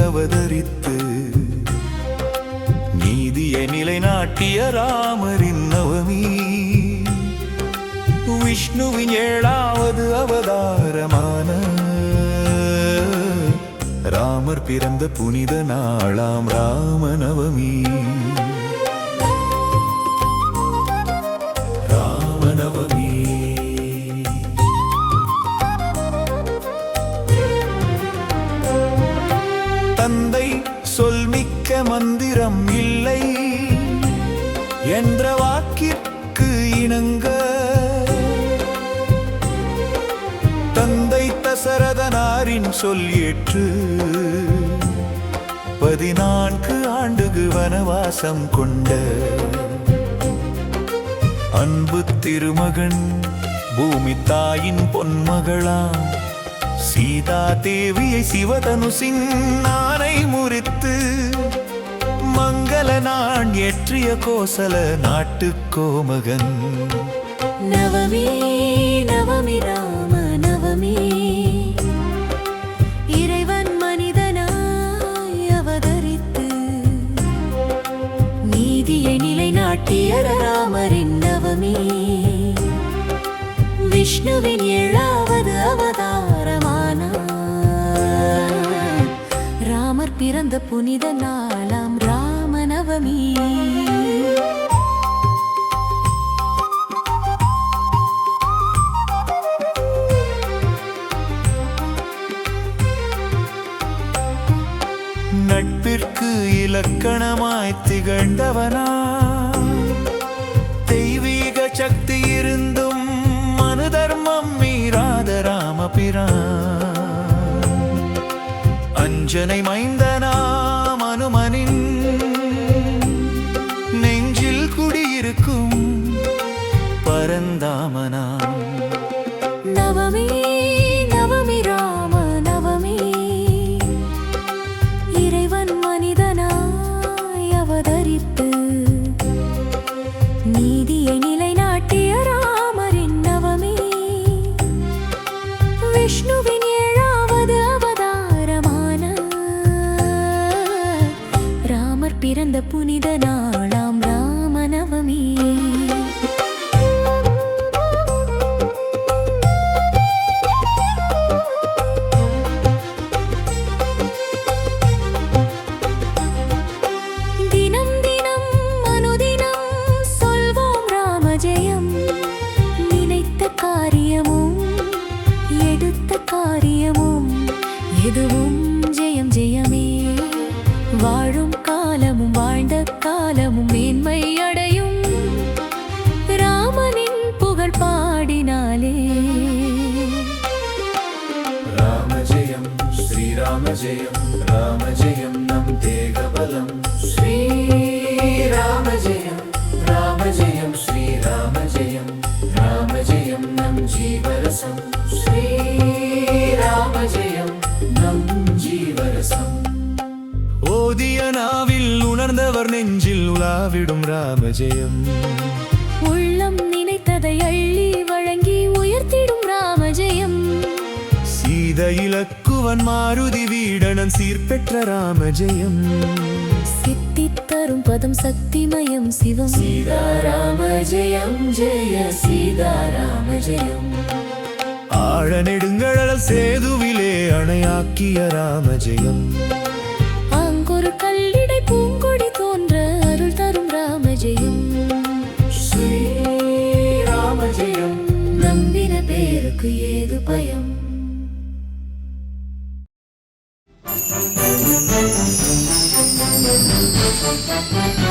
அவதரித்து நீதியை நிலைநாட்டிய ராமரின் நவமி விஷ்ணுவின் 7வது அவதாரமான ராமர் பிறந்த புனித நாளாம் ராமநவமி. ராமநவமி தந்தை சொல்மிக்க மந்திரம் இல்லை என்ற வாக்கிற்கு இணங்க தந்தை தசரதனாரின் சொல் ஏற்று 14 ஆண்டுகு வனவாசம் கொண்ட அன்பு திருமகன் பூமி தாயின் பொன்மகளாம் சீதா தேவியை சிவதனுசின் நானை முறித்து மங்கள நான் ஏற்றிய கோசல நாட்டு கோமகன். நவமி நவமி ராம நவமி இறைவன் மனிதனாய் அவதரித்து நீதியை நிலைநாட்டிய ராமரின் நவமி விஷ்ணுவின் 7வது அவதாரமான ராமர் பிறந்த புனித நாளாம் ராமநவமி. நட்பிற்கு இலக்கணமாய் திகழ்ந்தவனா தெய்வீக சக்தி இருந்தும் மனு தர்மம் மீறாத ராமபிரான் அஞ்சனை மைந்தனாம் அனுமனின் நெஞ்சில் குடியிருக்கும் பரந்தாமனாம். நவமி நவமி ராம நவமி இறைவன் மனிதனாய் அவதரித்து நீதியை நிலைநாட்டிய ராமரின் நவமி விஷ்ணுவின் 7வது அவதாரமான ராமர் பிறந்த புனித நாளாம் ராமநவமி. எதுவும் ஜெயம் ஜெயமே வாழும் காலமும் வாழ்ந்த காலமும் மேன்மை அடையும் ராமனின் புகழ் பாடினாலே. ராம ஜெயம் ஸ்ரீராம ஜெயம் ராம ஜெயம் நம் தேகபலம் ஸ்ரீராம ஜெயம் ராம ஜெயம் ஸ்ரீராம ஜெயம் ராம ஜெயம் நம் ஜீவரசம் ஸ்ரீராம ஜெயம் நம் ஜீவரசம். ஓதிய நாவில் உணர்ந்தவர் நெஞ்சில் உலாவிடும் ராமஜெயம் உள்ளம் நினைத்ததை அள்ளி வழங்கி உயர்த்திடும் ராமஜெயம். சீத இலக்குவன் மாருதி வீடனன் சீர்பெற்ற ராமஜெயம் சித்தித் தரும் பதம் சக்திமயம் சிவம் சீதாராம ஜெயம் ஜெய சீதாராம ஜெயம். ஆழ நெடுங்கடல் சேதுவிலே அணையாக்கிய ராமஜெயம் அங்கொரு கல்லிடை பூங்கொடி தோன்ற அருள் தரும் ராமஜெயம் ஸ்ரீராமஜெயம். நம்பின பேருக்கு ஏது பயம். Thank you.